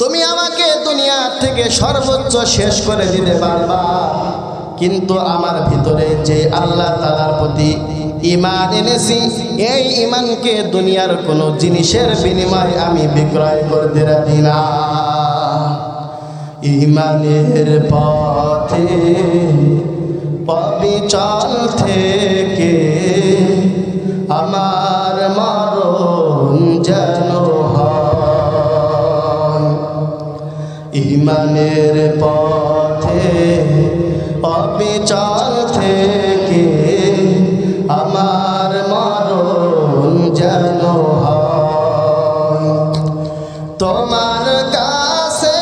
তুমি আমাকে দুনিয়া থেকে সর্বোচ্চ শেষ করে দিতে পারবা, কিন্তু আমার ভিতরে যে আল্লাহ তাআলার প্রতি ঈমান এনেছি, এই ঈমানকে দুনিয়ার কোনো জিনিসের বিনিময়ে আমি বিক্রয় করতে রাজি না। ঈমানের পথে অবিচল থেকে আমার মরণ যেন হয়। ঈমানের পথে অবিচল থেকে আমার মরণ যেন হয়। তোমার কাছে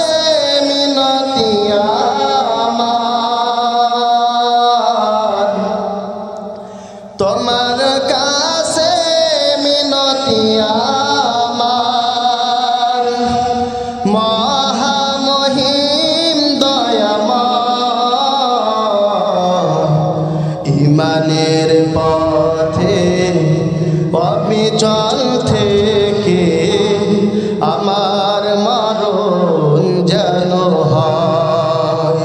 মিনতি আমার, তোমার কাছে মিনতি আমার, মহামহিম দয়াময়। ঈমানের পথে অবিচল থেকে আমার মরণ যেন হয়।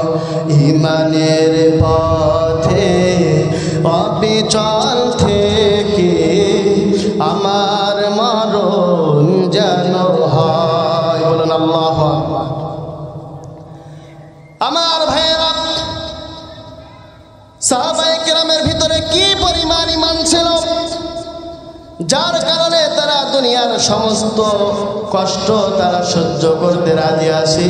ঈমানের পথে অবিচল থেকে আমার মরণ যেন হয়। বলুন আল্লাহু আকবার। আমার ভাইয়েরা, সাহাবায়ে কেরামের ভিতরে কি পরিমাণ ঈমান ছিল, যার কারণে তারা দুনিয়ার সমস্ত কষ্ট তারা সহ্য করতে রাজি আছে,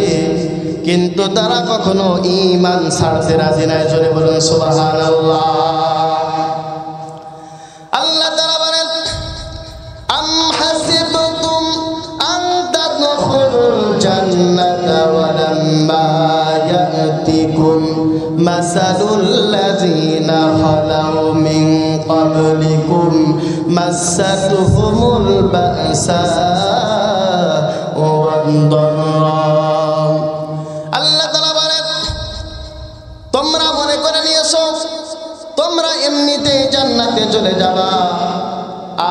কিন্তু তারা কখনো ঈমান ছাড়তে রাজি নাই। জোরে বলুন সুবহানাল্লাহ। আল্লাহ তাআলা বলেন, আম হাসিবতুম আন তাদখুলুল জান্নাতা ওয়া লাম্মা ইয়াতিকুম মাসালুল লাযিনা খালাউ মিন ক্বাবলিকুম মাসাতুহুমুল বা'সা ওয়াদ দাররা। আল্লাহ তাআলা বলেন, তোমরা মনে করে নিয়েছো তোমরা এমনিতেই জান্নাতে চলে যাবা,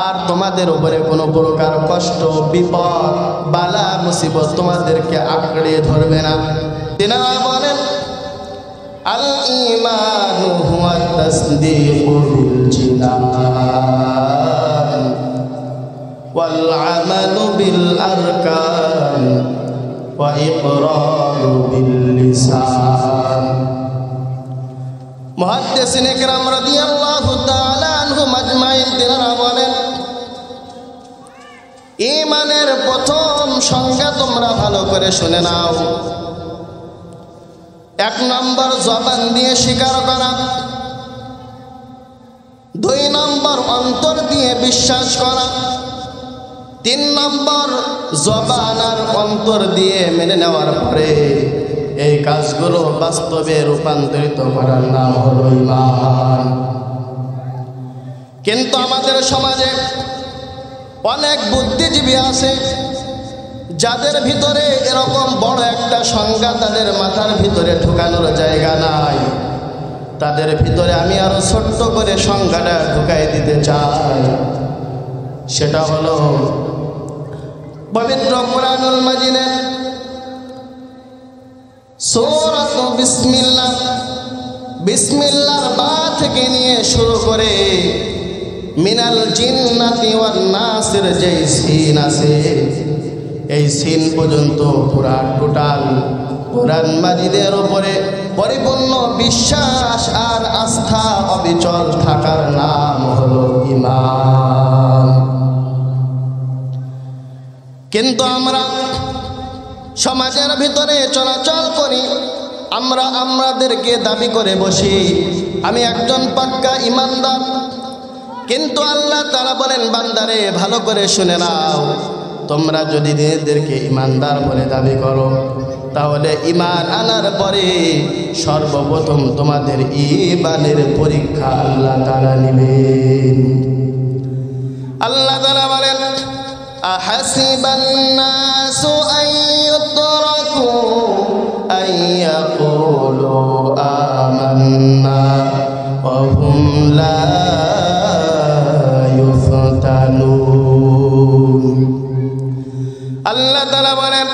আর তোমাদের উপরে কোনো প্রকার কষ্ট, বিপদ, বালা, মুসিবত তোমাদেরকে আঁকড়ে ধরবে না। তিনারা বলেন, আল ঈমানু হুয়া তাসদীকু বিল জিনান ওয়াল আমালু বিল আরকান ওয়া ইকরারু বিল লিসান। মুহাদ্দিসিন ইকরাম রাদিয়াল্লাহু তাআলা আনহুম আজমাইন তিনারা বলেন, ঈমানের প্রথম সংজ্ঞা তোমরা ভালো করে শুনে নাও। 1 নম্বর জবান দিয়ে স্বীকার করা, 2 নম্বর অন্তর দিয়ে বিশ্বাস করা, 3 নম্বর জবান আর অন্তর দিয়ে মেনে নেওয়ার পরে এই কাজগুলো বাস্তবে রূপান্তরিত করার নাম হলো ঈমান। কিন্তু আমাদের সমাজে অনেক বুদ্ধিজীবী আছে যাদের ভিতরে এরকম বড় একটা সংজ্ঞা তাদের মাথার ভিতরে ঢুকানোর জায়গা নাই। তাদের ভিতরে আমি আরো ছোট্ট করে সংজ্ঞাটা ঢুকাই দিতে চাই। সেটা হলো পবিত্র কুরআনুল মাজিদের সূরাত বিসমিল্লাহ, বিসমিল্লাহর বা থেকে নিয়ে শুরু করে মিনাল জিন্নাতি ওয়ান নাসের যে সিন আছে, এই সিন পর্যন্ত পুরা টোটাল কুরআন মাজিদের উপরে পরিপূর্ণ বিশ্বাস আর আস্থা অবিচল থাকার নাম হলো ঈমান। কিন্তু আমরা সমাজের ভিতরে চলাচল করি, আমরা আমাদেরকে দাবি করে বসি আমি একজন পাক্কা ঈমানদার। কিন্তু আল্লাহ তাআলা বলেন, বান্দারে ভালো করে শুনে নাও, তোমরা যদি নিজেদেরকে ঈমানদার বলে দাবি করো, তাহলে ঈমান আনার পরে সর্বপ্রথম তোমাদের ঈমানের পরীক্ষা আল্লাহ তাআলা নেবেন। আল্লাহ তাআলা বলেন, আহাসিবান নাসু আইয়ুতরাকু আইয়াকুলু আমান্না ওয়া হুম লা ইউফতানুন। আল্লাহ তাআলা বলেন,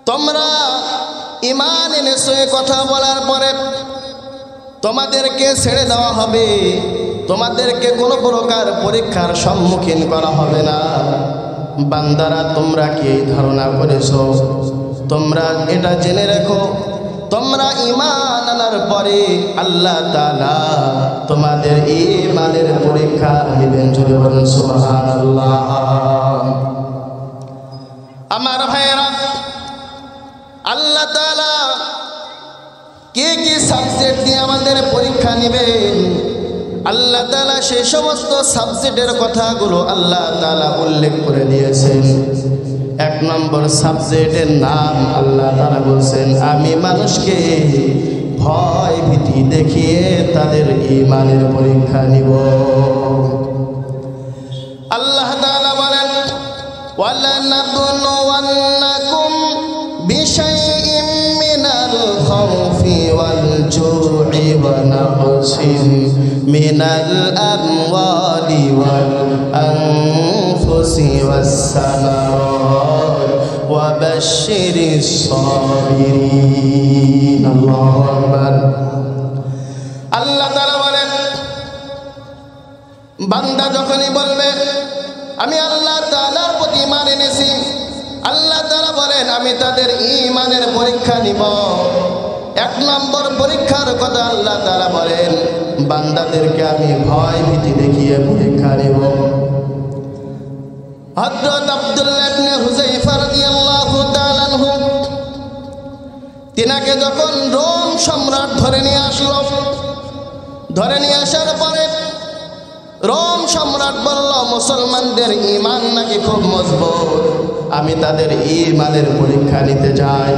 তোমরা ঈমান এনেছো কথা বলার পরে তোমাদেরকে ছেড়ে দেওয়া হবে, তোমাদেরকে কোনো প্রকার পরীক্ষার সম্মুখীন করা হবে না। বান্দারা তোমরা কি ধারণা করেছো? তোমরা এটা জেনে রেখো, তোমরা ঈমান আনার পরে আল্লাহ তাআলা তোমাদের ঈমানের পরীক্ষা নেবেন। যদি বলেন সুবহানাল্লাহ। আমার ভাইয়েরা, আল্লাহ তাআলা কি কি সাবজেক্ট দিয়ে আমাদের পরীক্ষা নেবেন, আল্লাহ তাআলা সেই সমস্ত সাবজেক্টের কথাগুলো আল্লাহ তাআলা উল্লেখ করে দিয়েছেন। এক নম্বর সাবজেক্টের নাম আল্লাহ তাআলা বলছেন, আমি মানুষকে ভয় ভীতি দেখিয়ে তাদের ঈমানের পরীক্ষা নিব। আল্লাহ তাআলা বলেন, ওয়ালানাবলুওয়ান্নাকুম বিশাইইম মিনাল খাউফি ওয়াল জু'i ওয়া নাকসিন মিনাল আমওয়ালি ওয়াল আনফুসি ওয়াস সামারাত ওয়া বাশশিরিস সাবিরিন। আল্লাহু আকবার। আল্লাহ তাআলা বলেন, বান্দা যখনই বলবে আমি আল্লাহ তাআলার প্রতি ঈমান এনেছি, আল্লাহ তাআলা বলেন আমি তাদের ঈমানের পরীক্ষা নিব। এক নম্বর পরীক্ষার কথা আল্লাহ তাআলা বলেন, বান্দাদেরকে আমি ভয় ভীতি দেখিয়ে পরীক্ষা নিব। হযরত আব্দুল্লাহ ইবনে হুযায়ফা রাদিয়াল্লাহু তাআলা আনহু, তিনাকে যখন রোম সম্রাট ধরে নিয়ে আসলো, ধরে নিয়ে আসার পরে রোম সম্রাট বলল, মুসলমানদের ঈমান নাকি খুব মজবুত, আমি তাদের ঈমানের পরীক্ষা নিতে চাই।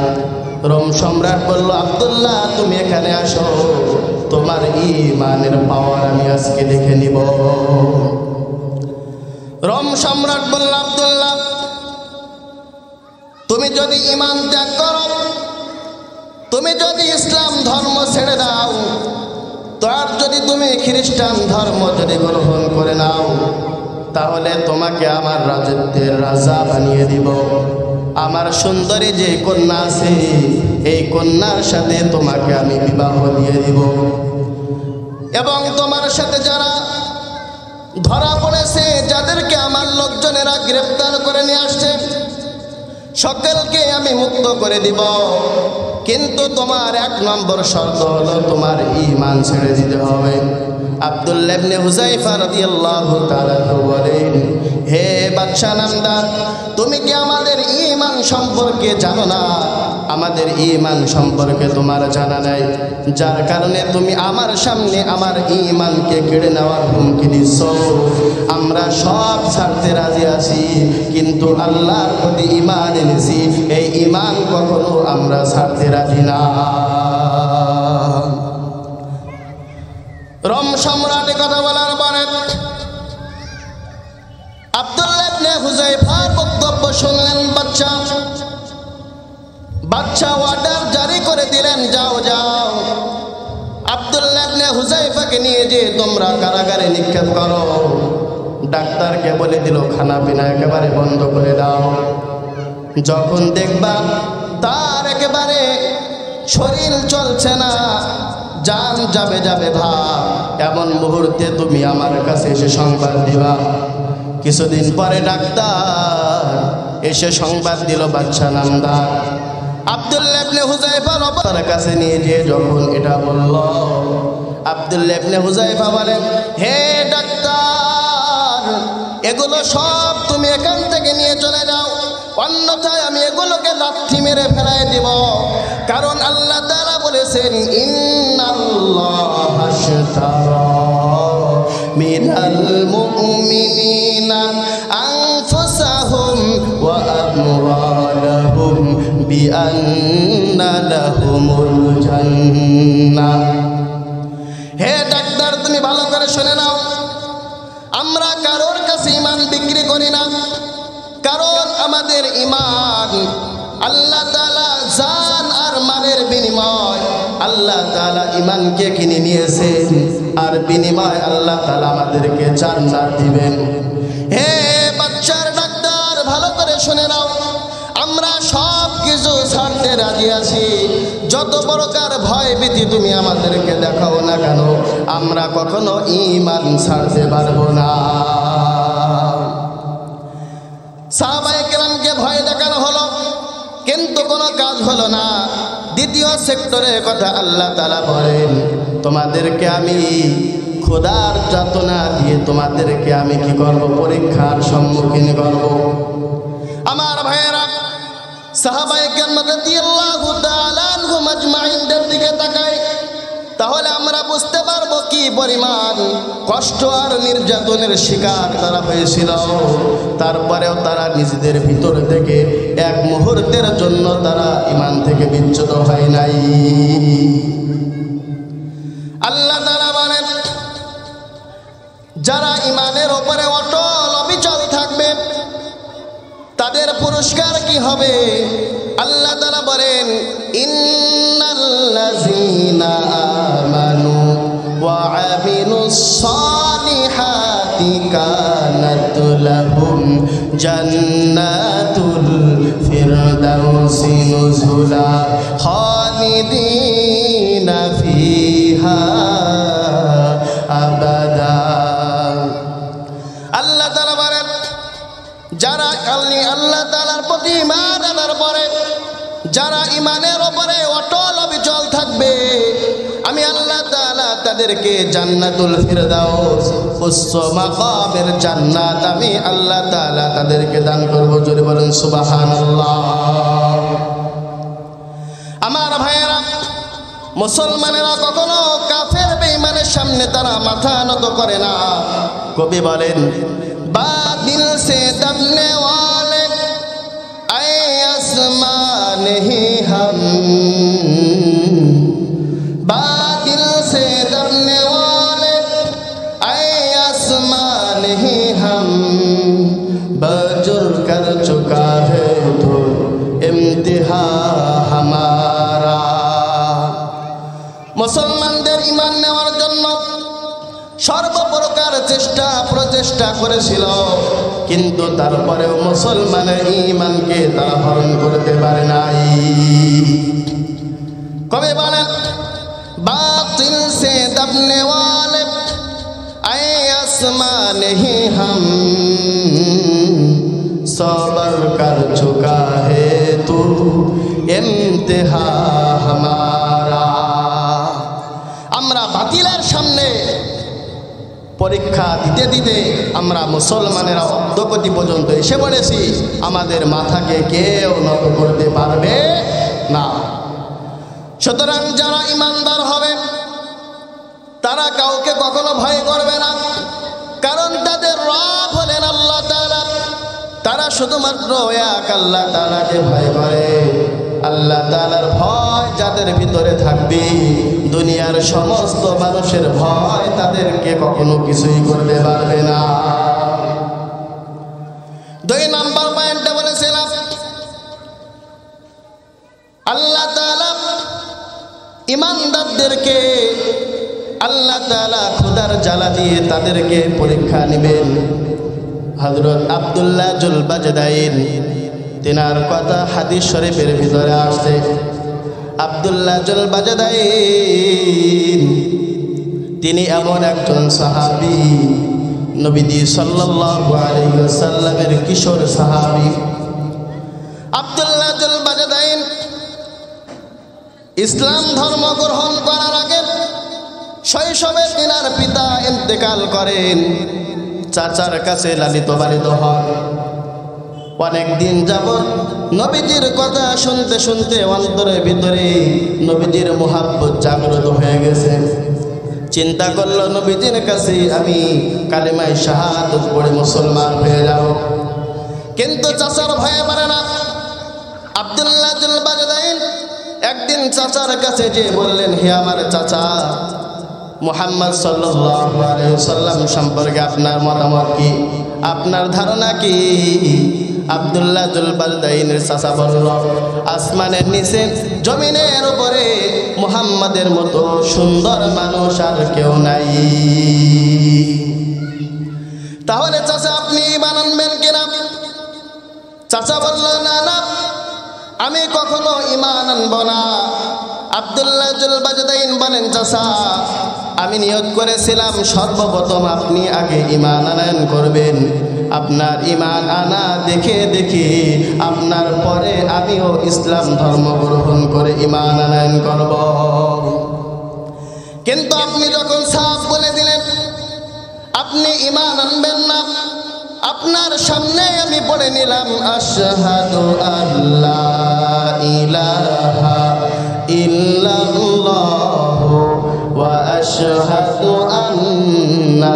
রোম সম্রাট বলল, আব্দুল্লাহ তুমি এখানে আসো, তোমার ঈমানের পাওয়ার আমি আজকে দেখে নিব। রোম সম্রাট বলল, আব্দুল্লাহ তুমি যদি ঈমান ত্যাগ করো, তুমি যদি ইসলাম ধর্ম ছেড়ে দাও, তার যদি তুমি খ্রিস্টান ধর্ম যদি গ্রহণ করে নাও, তাহলে তোমাকে আমার রাজত্বের রাজা বানিয়ে দিব। আমার সুন্দরী যে কন্যা আছে, এই কন্যার সাথে তোমাকে আমি বিবাহ দিয়ে দিব, এবং তোমার সাথে যারা ধরা পড়েছে, যাদেরকে আমার লোকজনেরা গ্রেফতার করে নিয়ে আসছে, সকলকে আমি মুক্ত করে দিব। কিন্তু তোমার এক নম্বর শর্ত হলো তোমার ঈমান ছেড়ে দিতে হবে। আব্দুল্লাহ ইবনে হুযায়ফা রাদিয়াল্লাহু তাআলা বলেন, হে বাদশা নামদার, তুমি কি আমাদের ঈমান সম্পর্কে জানো না? আমাদের ঈমান সম্পর্কে তোমার জানা নাই, যার কারণে তুমি আমার সামনে আমার ঈমানকে কেড়ে নেওয়ার হুমকি দিচ্ছ। আমরা সব ছাড়তে রাজি আছি, কিন্তু আল্লাহর প্রতি ঈমান এনেছি, এই ঈমান কখনো আমরা ছাড়তে রাজি না। রোম সম্রাটে কথা বলার পরে আব্দুল্লাহ ইবনে হুযায়ফার বক্তব্য শুনলেন বাদশা অর্ডার জারি করে দিলেন, যাও যাও আব্দুল্লাহ ইবনে হুযায়ফাকে নিয়ে যে তোমরা কারাগারে নিক্ষেপ করো। ডাক্তারকে বলে দিল খানা পিনা একেবারে বন্ধ করে দাও। যখন দেখবা তার একেবারে শরীর চলছে না, জান যাবে যাবে ভাব, এমন মুহূর্তে তুমি আমার কাছে এসে সংবাদ দিবা। কিছুদিন পরে ডাক্তার এসে সংবাদ দিল বাদশা নামদার আব্দুল্লাহ ইবনে হুযায়ফার তার কাছে নিয়ে যে যখন এটা বলল, আব্দুল্লাহ ইবনে হুযায়ফা বলেন, হে ডাক্তার, এগুলো সব তুমি এখান থেকে নিয়ে চলে যাও, অন্যথায় আমি এগুলোকে লাথি মেরে ফেলাই দিব। কারণ আল্লাহ তাআলা বলেছেন, ইন্নাল্লাহা আশতারা মিনাল মুমিনিনা আনফুসাহুম ওয়া আমওয়ালাহুম বিআন্না লাহুমুল জান্নাহ। হে ডাক্তার, তুমি ভালো করে শুনে নাও, আমরা কারোর কাছে ঈমান বিক্রি করি না, কারণ আমাদের ঈমান আল্লাহ তাআলা জান আর মালের বিনিময় আল্লাহ তাআলা ঈমানকে কিনে নিয়েছেন, আর বিনিময় আল্লাহ তাআলা আমাদেরকে জান্নাত দিবেন। হে বাচ্চার ডাক্তার, ভালো করে শুনে নাও, আমরা সব কিছু ছাড়তে রাজি আছি, যত প্রকার ভয় ভীতি তুমি আমাদেরকে দেখাও না কেন, আমরা কখনো ঈমান ছাড়তে পারবো না। সাহাবায়ে কেরামকে ভয় দেখানো হলো, কিন্তু কোনো কাজ হলো না। দ্বিতীয় সেক্টরের কথা আল্লাহ তাআলা বলেন, তোমাদেরকে আমি খোদার যাতনা দিয়ে তোমাদেরকে আমি কি করব, পরীক্ষার সম্মুখীন করব। আমার ভাইয়েরা, সাহাবায়ে কেরাম রাদিয়াল্লাহু তাআলা আনহুম আজমাইনদের দিকে তাকায়, তাহলে আমরা বুঝতে পারবো কি পরিমাণ কষ্ট আর নির্যাতনের শিকার তারা হয়েছিল। তারপরেও তারা নিজেদের ভিতর থেকে এক মুহূর্তের জন্য তারা ঈমান থেকে বিচ্যুত হয় নাই। আল্লাহ তাআলা বলেন, যারা ঈমানের উপরে অটল অবিচল থাকবে তাদের পুরস্কার কি হবে? আল্লাহ তাআলা বলেন, ইন্নাল্লাযীনা আমানু ওয়া আমিলুস সালিহাতি কানাত লাহুম জান্নাতুল ফিরদাউসি নুজুলা খালিদিনা ফিহা আবাদা। আল্লাহ তাআলা বলেন, যারা আল্লাহ তাআলার প্রতি ঈমান আনার পরে, যারা ঈমানের উপরে অটল অবিচল থাকবে, আমি আল্লাহ তাআলা তাদেরকে জান্নাতুল ফিরদাউস, উচ্চ মাকামের জান্নাত আমি আল্লাহ তাআলা তাদেরকে দান করব। জোরে বলেন সুবহানাল্লাহ। আমার ভাইয়েরা, মুসলমানেরা কখনো কাফের বেঈমানের সামনে তারা মাথা নত করে না। কবি বলেন, বাতিল সে দবনে ওয়ালে আয়ে আসমান হি হাম, বাতিল সে দবনে ওয়ালে আয়ে আসমান হি হাম, বজুর কর চুকা है तो ইমতিহা হামারা। মুসলমানদের ঈমান নেওয়ার জন্য সর্বপ্রকার চেষ্টা প্রচেষ্টা করেছিল, কিন্তু তারপরেও মুসলমানের ঈমানকে তারা হরণ করতে পারে নাই। কবে বলেন, বাতিল সে দবনে ওয়ালে আয়ে আসমান হি হাম, সবর কর চুকা হে তু ইমতিহা হামারা। আমরা বাতিলের সামনে পরীক্ষা দিতে দিতে আমরা মুসলমানেরা অদ্যগতি পর্যন্ত এসে পড়েছি, আমাদের মাথাকে কেউ নত করতে পারবে না। সুতরাং যারা ঈমানদার হবে তারা কাউকে কখনো ভয় করবে না, কারণ তাদের রব হলেন আল্লাহ তাআলা। তারা শুধুমাত্র এক আল্লাহ তাআলাকে ভয় করে। আল্লাহ তাআলার ভয় যাদের ভিতরে থাকবে, দুনিয়ার সমস্ত মানুষের ভয় তাদেরকে কখনো কিছুই করতে পারবে না। 2 নাম্বার পয়েন্টে বলেছিলাম, আল্লাহ তাআলা ঈমানদারদেরকে আল্লাহ তাআলা খোদার জ্বালা দিয়ে তাদেরকে পরীক্ষা নেবেন। হযরত আব্দুল্লাহ জুল বাজদাইন তিনার কথা হাদিস শরীফের ভিতরে আসছে। আব্দুল্লাহ জুল বাজদাইন তিনি এমন একজন সাহাবী, নবীজি সাল্লাল্লাহু আলাইহি ওয়াসাল্লামের কিশোর সাহাবী। আব্দুল্লাহ জুল বাজদাইন ইসলাম ধর্ম গ্রহণ করার আগে শৈশবে তিনার পিতা ইন্তেকাল করেন। চাচার কাছে লালিত পালিত হন। অনেক দিন যাবত নবীজির কথা শুনতে শুনতে অন্তরের ভিতরে নবীজির মোহাব্বত জাগ্রত হয়ে গেছে। চিন্তা করলো, নবীজির কাছে আমি কালেমায়ে শাহাদাত পড়ে মুসলমান হয়ে যাব। কিন্তু চাচার ভয়ে পারে না। আব্দুল্লাহ জুল বাজদাইন একদিন চাচার কাছে যে বললেন, হে আমার চাচা, মুহাম্মদ সাল্লাল্লাহু আলাইহি ওয়াসাল্লাম সম্পর্কে আপনার মতামত কি, আপনার ধারণা কি? আব্দুল্লাহ জুল বাজদাইনের চাচা বলল, আসমানের নিচে জমিনের উপরে মুহাম্মাদের মতো সুন্দর মানুষ আর কেউ নাই। তাহলে চাচা আপনি বানানবেন কিনা? চাচা বলল, না না, আমি কখনো ঈমান আনব না। আব্দুল্লাহ জুল বাজদাইন বলেন, চাচা আমি নিয়ত করেছিলাম সর্বপ্রথম আপনি আগে ঈমান আনয়ন করবেন, আপনার ঈমান আনা দেখে দেখে আপনার পরে আমিও ইসলাম ধর্ম গ্রহণ করে ঈমান আনয়ন করব। কিন্তু আপনি যখন সাফ বলে দিলেন আপনি ঈমান আনবেন না, আপনার সামনে আমি পড়ে নিলাম আশহাদু আল্লা ইলাহা ইল্লাল্লাহু ওয়া আশহাদু আন্না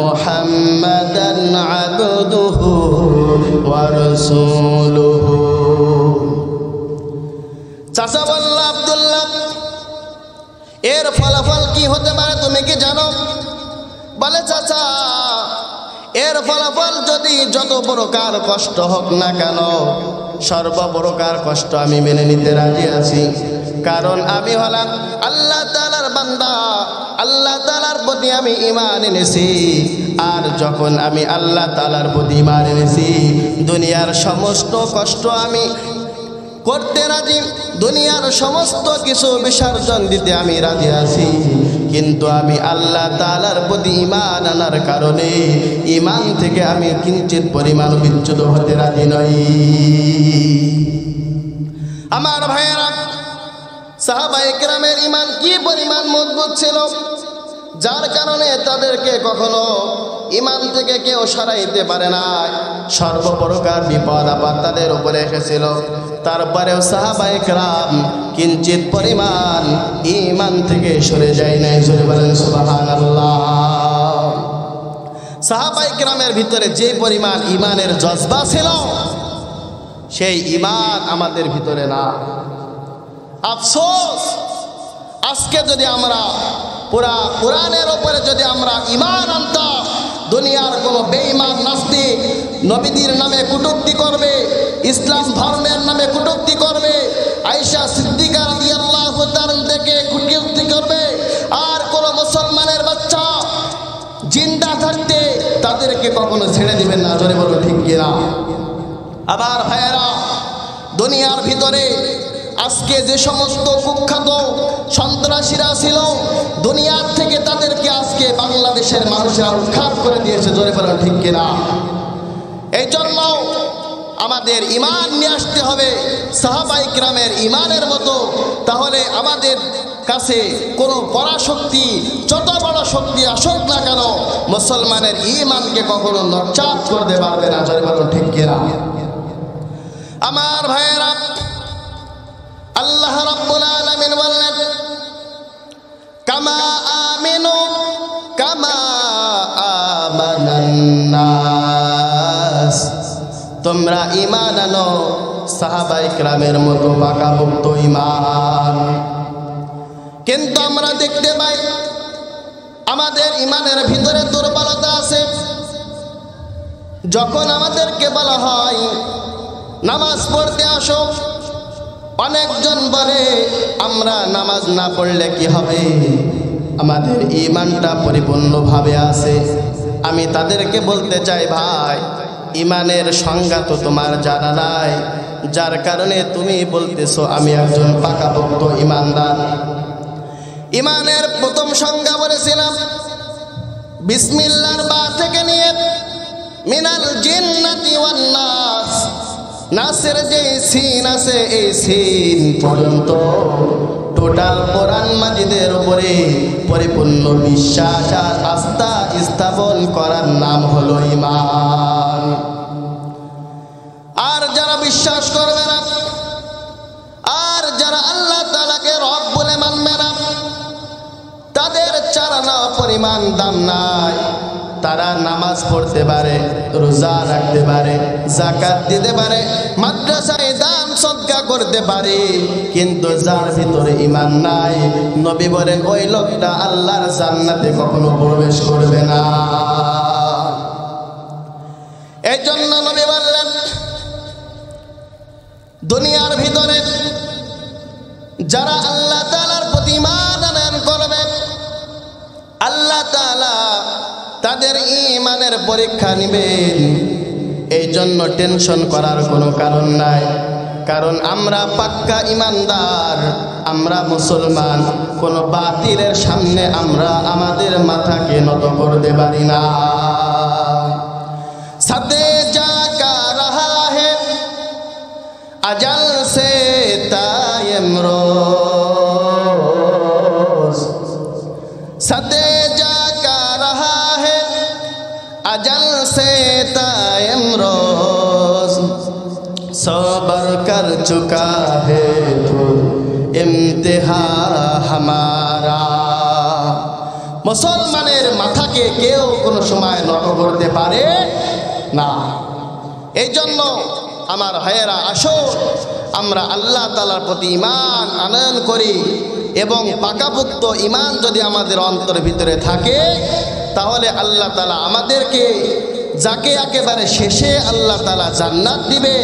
মুহাম্মাদান আবদুহু ওয়া রাসূলুহু। চাচা বলল, আব্দুল্লাহ এর ফলাফল কি হতে পারে তুমি কি জানো? বলে, চাচা এর ফলাফল যদি যত প্রকার কষ্ট হোক না কেন সর্বপ্রকার কষ্ট আমি মেনে নিতে রাজি আছি, কারণ আমি হলাম আল্লাহ তাআলার বান্দা, আল্লাহ তাআলার প্রতি আমি ঈমান এনেছি। আর যখন আমি আল্লাহ তাআলার প্রতি ঈমান এনেছি দুনিয়ার সমস্ত কষ্ট আমি করতে রাজি, দুনিয়ার সমস্ত কিছু বিসর্জন দিতে আমি রাজি আছি, কিন্তু আমি আল্লাহ তাআলার প্রতি ঈমান আনার কারণে ঈমান থেকে আমি কিঞ্চিত পরিমাণ বিচ্যুত হতে রাজি নই। আমার ভাইয়েরা, সাহাবায়ে কেরামের ঈমান কি পরিমাণ মজবুত ছিল, যার কারণে তাদেরকে কখনো ঈমান থেকে কেউ সরাইতে পারে না। সর্বপ্রকার বিপদ আপদ তাদের উপরে এসেছিল, তারপরেও সাহাবায়ে কেরাম কিঞ্চিত পরিমাণ ঈমান থেকে সরে যায় নাই। সরে বলেন সুবহানাল্লাহ। সাহাবায়ে কেরামের ভিতরে যে পরিমাণ ঈমানের জজবা ছিল সেই ঈমান আমাদের ভিতরে না। আফসোস, আজকে যদি আমরা পুরা কোরআনের উপরে যদি আমরা ঈমান আনতাম, দুনিয়ার কোনো বেঈমান নাস্তিক নবীদের নামে কটূক্তি করবে, ইসলাম ধর্মের নামে কটূক্তি করবে, আয়েশা সিদ্দিকা রাদিয়াল্লাহু তাআলা থেকে কটূক্তি করবে, আর কোন মুসলমানের বাচ্চা জিন্দা থাকতে তাদেরকে কখনো ছেড়ে দিবেন না। জোরে বলো ঠিক কিনা? আবার ভাইয়েরা, দুনিয়ার ভিতরে আজকে যে সমস্ত কুখ্যাত সন্ত্রাসীরা ছিল দুনিয়ার থেকে তাদেরকে আজকে বাংলাদেশের মানুষেরা উৎখাত করে দিয়েছে। জোরে বলেন ঠিক কিনা? এই জন্য আমাদের ঈমান নিয়ে আসতে হবে সাহাবায়ে কেরামের ঈমানের মতো, তাহলে আমাদের কাছে কোনো পরাশক্তি যত বড় শক্তি আসুক না কেন মুসলমানের ঈমানকে কখনো নস্যাৎ করতে পারবে না। জোরে বলেন ঠিক কিনা? আমার ভাইয়েরা, আল্লাহ রাব্বুল আলামিন বললেন, কামা আমিনু কামা আমানান নাস, তোমরা ঈমান আনো সাহাবায়ে কেরামের মতো পাকাপোক্ত ঈমান। কিন্তু আমরা দেখতে পাই আমাদের ঈমানের ভিতরে দুর্বলতা আছে। যখন আমাদেরকে বলা হয় নামাজ পড়তে আসো, অনেকজন বলে আমরা নামাজ না পড়লে কি হবে, আমাদের ঈমানটা পরিপূর্ণভাবে আছে। আমি তাদেরকে বলতে চাই, ভাই ঈমানের সংজ্ঞা তো তোমার জানা নাই, যার কারণে তুমি বলতেছো আমি একজন পাকাপোক্ত ঈমানদার। ঈমানের প্রথম সংজ্ঞা বলেছিলাম বিসমিল্লাহর বা থেকে নিয়ে মিনাল জিন্নাতি ওয়ান নাস, নাসের যে সিন আছে এই সিন পর্যন্ত টোটাল কোরআন মাজিদের উপরে পরিপূর্ণ বিশ্বাস আর আস্থা স্থাপন করার নাম হলো ঈমান। আর যারা বিশ্বাস করবে না, আর যারা আল্লাহ তাআলাকে রব বলে মানবে না, তাদের চারানা পরিমাণ দাম নাই। তারা নামাজ পড়তে পারে, রোজা রাখতে পারে, যাকাত দিতে পারে, মাদ্রাসায় দান সদকা করতে পারে, কিন্তু যার ভিতরে ঈমান নাই নবী বলেন ওই লোকটা আল্লাহর জান্নাতে কখনো প্রবেশ করবে না। এই জন্য নবী বললেন দুনিয়ার ভিতরে যারা আল্লাহ তাআলার প্রতি ঈমান আনয়ন করবে আল্লাহ তাআলা তাদের ঈমানের পরীক্ষা নেবেন। এই জন্য টেনশন করার কোনো কারণ নাই। কারণ আমরা পাক্কা ইমানদার, আমরা মুসলমান। কোন বাতিলের সামনে আমরা আমাদের মাথাকে নত করতে পারি না। সাথে যা কা রাহা হে अजल से तायम रोज सदे जा का रहा है अजल से तायम रोज सबर कर चुका है तो इम्तिहा हमारा। মুসলমানের মাথাকে কেউ কোনো সময় নত করতে পারে না। এই জন্য আমার ভাইয়েরা, আসো আমরা আল্লাহ তাআলার প্রতি ঈমান আনয়ন করি এবং পাকাপোক্ত ঈমান যদি আমাদের অন্তরের ভিতরে থাকে তাহলে আল্লাহ তাআলা আমাদেরকে, যাকে একেবারে শেষে আল্লাহ তাআলা জান্নাত দিবে,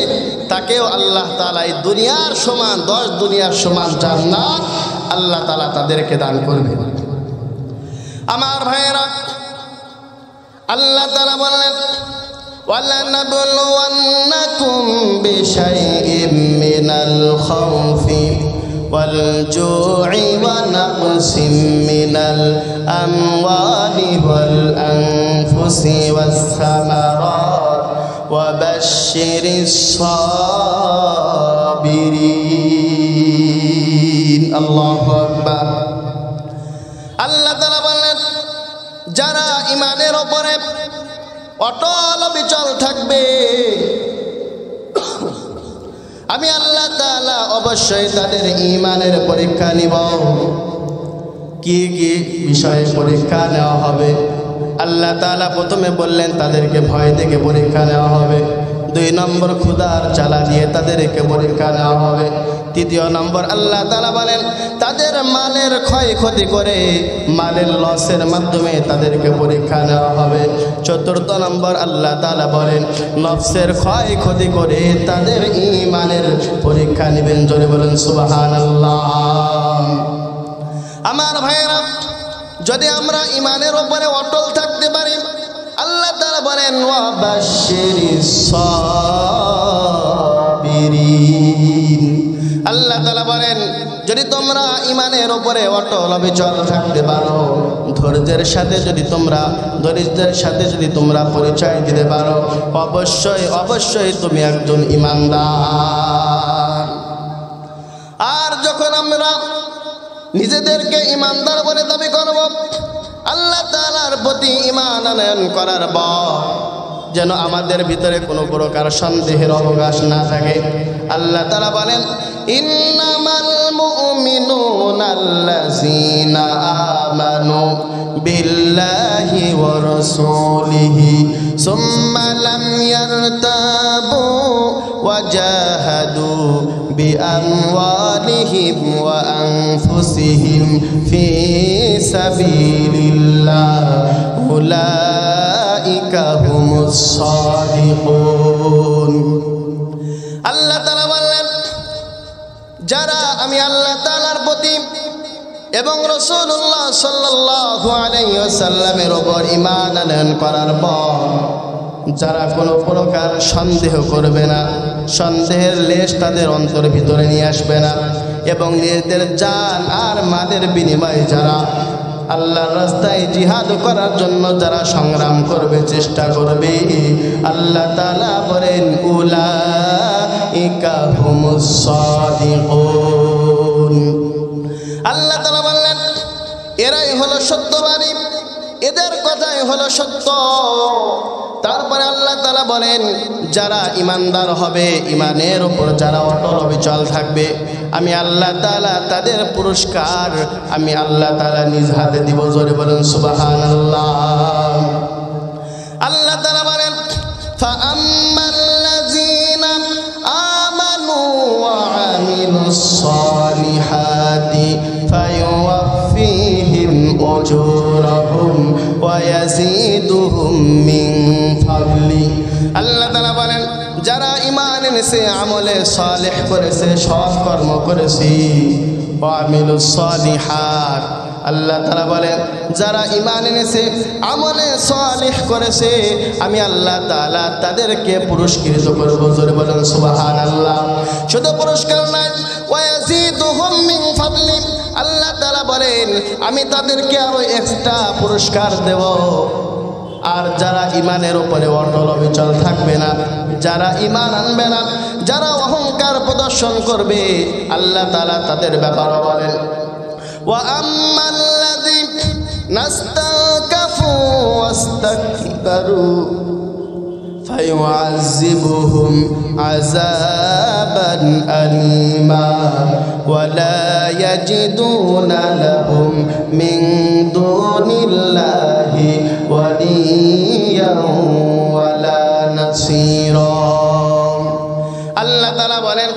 তাকেও আল্লাহ তাআলা এই দুনিয়ার সমান 10 দুনিয়ার সমান জান্নাত আল্লাহ তাআলা তাদেরকে দান করবে। আমার ভাইয়েরা, আল্লাহ তাআলা বললেন وَلَنَبْلُوَنَّكُمْ بِشَيْءٍ مِّنَ الْخَوْفِ وَالْجُوعِ وَنَقْصٍ مِّنَ الْأَمْوَالِ وَالْأَنفُسِ وَالثَّمَرَاتِ وَبَشِّرِ الصَّابِرِينَ আল্লাহু আকবার। আল্লাহ তাআলা বলেন, যারা ঈমানের উপরে অটল অবিচল থাকবে আমি আল্লাহ তাআলা অবশ্যই তাদের ঈমানের পরীক্ষা নিব। কি কি বিষয়ে পরীক্ষা নেওয়া হবে? আল্লাহ তাআলা প্রথমে বললেন তাদেরকে ভয় থেকে পরীক্ষা নেওয়া হবে। 2 নম্বর ক্ষুধার জ্বালা দিয়ে তাদেরকে পরীক্ষা নেওয়া হবে। 3 নম্বর আল্লাহ তাআলা বলেন তাদের মালের ক্ষয়ক্ষতি করে মালের লসের মাধ্যমে তাদেরকে পরীক্ষা নেওয়া হবে। 4 নম্বর আল্লাহ তাআলা বলেন নফসের ক্ষয়ক্ষতি করে তাদের ঈমানের পরীক্ষা নেবেন। জোরে বলেন সুবহানাল্লাহ। আমার ভাইয়েরা, যদি আমরা ঈমানের উপরে অটল থাকতে পারি, আল্লাহ তাআলা বলেন ওয়াবাশশিরিস সাবিরিন। আল্লাহ তাআলা বলেন যদি তোমরা ঈমানের উপরে অটল অবিচল থাকতে পারো, ধৈর্যের সাথে যদি তোমরা পরিচয় দিতে পারো, অবশ্যই অবশ্যই তুমি একজন ঈমানদার। আর যখন আমরা নিজেদেরকে ঈমানদার বলে দাবি করব, আল্লাহ তাআলার প্রতি ঈমান আনয়ন করার পর যেন আমাদের ভিতরে কোনো প্রকার সন্দেহের অবকাশ না থাকে। আল্লাহ তাআলা বলেন ইন্নামাল মুমিনুনা আল্লাযীনা আমানু বিল্লাহি ওয়া রাসূলিহি সুম্মা লাম ইয়ারতাবু ওয়া জাহাদু বিআমওয়ালিহিম ওয়া আনফুসিহিম ফি সাবিলিল্লাহ উলাইকা হুমুস সাদিকুন। আল্লাহ তাআলা বললেন যারা আমি আল্লাহ তাআলার প্রতি এবং রাসূলুল্লাহ সাল্লাল্লাহু আলাইহি ওয়াসাল্লামের উপর ঈমান আনয়ন করার পর যারা কোনো প্রকার সন্দেহ করবে না, সন্দেহের লেশ তাদের অন্তরের ভিতরে নিয়ে আসবে না, এবং নিজেদের জান আর মালের বিনিময়ে যারা আল্লাহর রাস্তায় জিহাদ করার জন্য যারা সংগ্রাম করবে, চেষ্টা করবে, আল্লাহ তাআলা বলেন উলাইকা হুমুস সাদিকুন। আল্লাহ তাআলা বললেন এরাই হলো সত্যবাদী, এদের কথাই হলো সত্য। তারপরে আল্লাহ তাআলা বলেন যারা ঈমানদার হবে, ঈমানের উপর যারা অটল অবিচল থাকবে, আমি আল্লাহ তাআলা তাদের পুরস্কার আমি আল্লাহ তাআলা নিজ হাতে দিব। জোরে বলেন সুবহানাল্লাহ। আল্লাহ তাআলা বলেন ফাআম্মাল্লাযীনা আমানু ওয়া আমিলুস সালিহাতি ফায়ুওয়াফফিহিম উজুরাহুম ওয়া ইয়াজিদুহুম মিন ফাদলি। আল্লাহ তাআলা বলেন যারা ঈমান এনেছে, আমলে সালেহ করেছে, সৎ কর্ম করেছে, ওয়া আমিলুস সালিহাত আল্লাহ তাআলা বলেন যারা ঈমান এনেছে আমলে সালেহ করেছে আমি আল্লাহ তাআলা তাদেরকে পুরস্কৃত করব জোরে বলেন সুবহানাল্লাহ শুধু পুরস্কার নয় ওয়ায়াজিদুহুম মিন ফাদলি আল্লাহ তাআলা বলেন আমি তাদেরকে আরো এক্সট্রা পুরস্কার দেব আর যারা ঈমানের উপরে অটল অবিচল থাকবে না যারা ঈমান আনবে না যারা অহংকার প্রদর্শন করবে আল্লাহ তাআলা তাদের ব্যাপারে বলেন ওয়া আম্মাল্লাযী নাস্তাকাফু ওয়াস্তাকবারু فيعذبهم عذابا أليما ولا يجدون لهم من دون الله وليا ولا نصيرا আল্লাহ তাআলা বলেন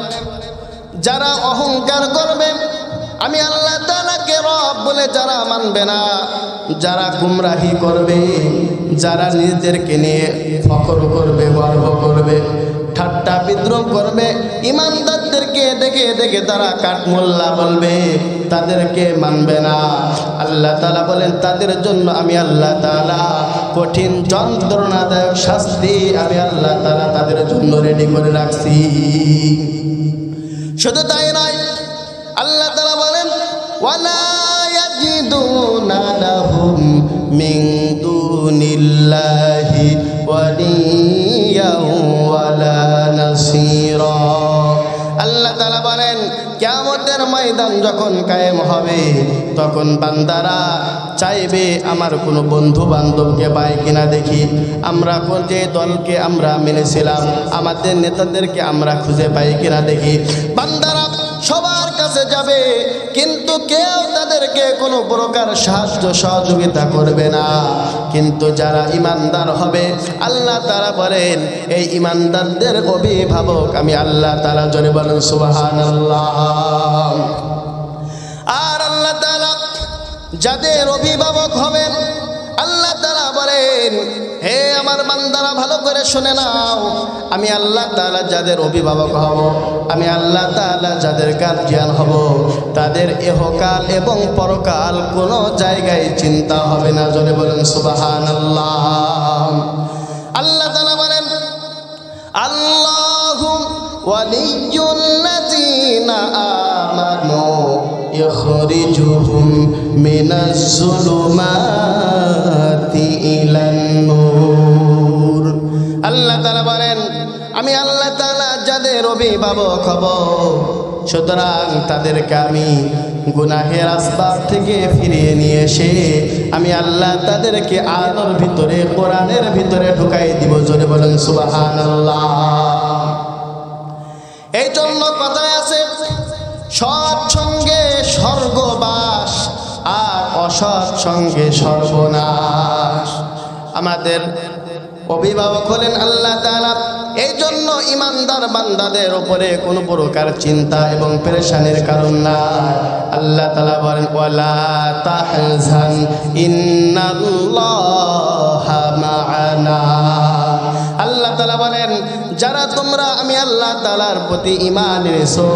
যারা অহংকার করবে আমি আল্লাহ তাআলাকে রব বলে যারা মানবে না যারা গুমরাহি করবে যারা নিজেদেরকে নিয়ে ফখর করবে গর্ব করবে ঠাট্টা বিদ্রোহ করবে ইমানদারদেরকে দেখে দেখে তারা কাঠমোল্লা বলবে তাদেরকে মানবে না আল্লাহ তাআলা বলেন তাদের জন্য আমি আল্লাহ তাআলা কঠিন যন্ত্রণাদায়ক শাস্তি আমি আল্লাহ তাআলা তাদের জন্য রেডি করে রাখছি শুধু তাই নয় আল্লাহ তাআলা বলেন ওয়ালা ইয়াজিদুনা লাহুম মিন দুনিল্লাহি ওয়ালিয়্যা ওয়ালা নাসীরা আল্লাহ তাআলা বলেন কিয়ামতের ময়দান যখন কায়েম হবে তখন বান্দারা চাইবে আমার কোনো বন্ধু বান্ধবকে পাই কিনা দেখি আমরা কোন যে দলকে আমরা মেনেছিলাম আমাদের নেতাদেরকে আমরা খুঁজে পাই কিনা দেখি বান্দারা সবার কাছে যাবে কিন্তু কেউ তাদেরকে কোনো প্রকার সাহায্য সহযোগিতা করবে না কিন্তু যারা ঈমানদার হবে আল্লাহ তাআলা বলেন এই ঈমানদারদের অভিভাবক আমি আল্লাহ তাআলা জোরে বলেন সুবহানাল্লাহ আর আল্লাহ তাআলা যাদের অভিভাবক হবেন আল্লাহ তাআলা বলেন হে আমার বান্দারা ভালো করে শুনে নাও আমি আল্লাহ তাআলা যাদের অভিভাবক হব আমি আল্লাহ তাআলা যাদের গার্জিয়ান হব তাদের ইহকাল এবং পরকাল কোনো জায়গায় চিন্তা হবে না জোরে বলেন সুবহানাল্লাহ আল্লাহ তাআলা বলেন আল্লাহু ওয়ালিয়্যুল্লাযীনা আমানু ইখরিজুহুম মিনাজ যুলুমাতি ইলান নূর আল্লাহ তাআলা বলেন আমি আল্লাহ তাআলা যাদের অভিভাবক হব সুতরাং তাদেরকে আমি গুনাহের আসবাব থেকে ফিরিয়ে নিয়ে এসে আমি আল্লাহ তাদেরকে আলোর ভিতরে কোরআনের ভিতরে ঢুকাই দিব জোরে বলেন সুবহানাল্লাহ এই জন্য কথায় আছে সৎ সঙ্গে স্বর্গবাস আর অসৎ সঙ্গে সর্বনাশ আমাদের অভিভাবক হলেন আল্লাহ তাআলা এই জন্য ঈমানদার বান্দাদের উপরে কোনো প্রকার চিন্তা এবং পেরেশানির কারণ নাই আল্লাহ তাআলা বলেন ওয়ালা তাহজান ইন্নাল্লাহা মা'ানা আল্লাহ তাআলা বলেন যারা তোমরা আমি আল্লাহ তাআলার প্রতি ঈমান এনেছো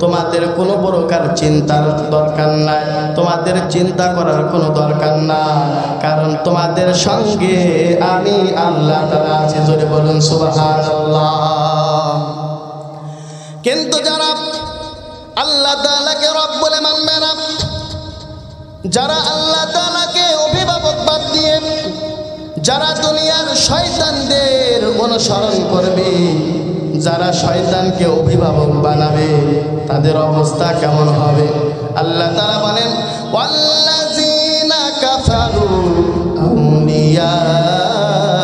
তোমাদের কোনো প্রকার চিন্তার দরকার নাই তোমাদের চিন্তা করার কোনো দরকার নাই কারণ তোমাদের সঙ্গে আমি আল্লাহ তাআলা আছি জোরে বলুন সুবহানাল্লাহ কিন্তু যারা আল্লাহ তাআলাকে রব বলে মানবে না যারা আল্লাহ তাআলাকে অভিভাবক বাদ দিয়ে যারা দুনিয়ার শয়তানদের অনুসরণ করবে যারা শয়তানকে অভিভাবক বানাবে তাদের অবস্থা কেমন হবে আল্লাহ তাআলা বলেন ওয়াল্লাযীনা কাফারু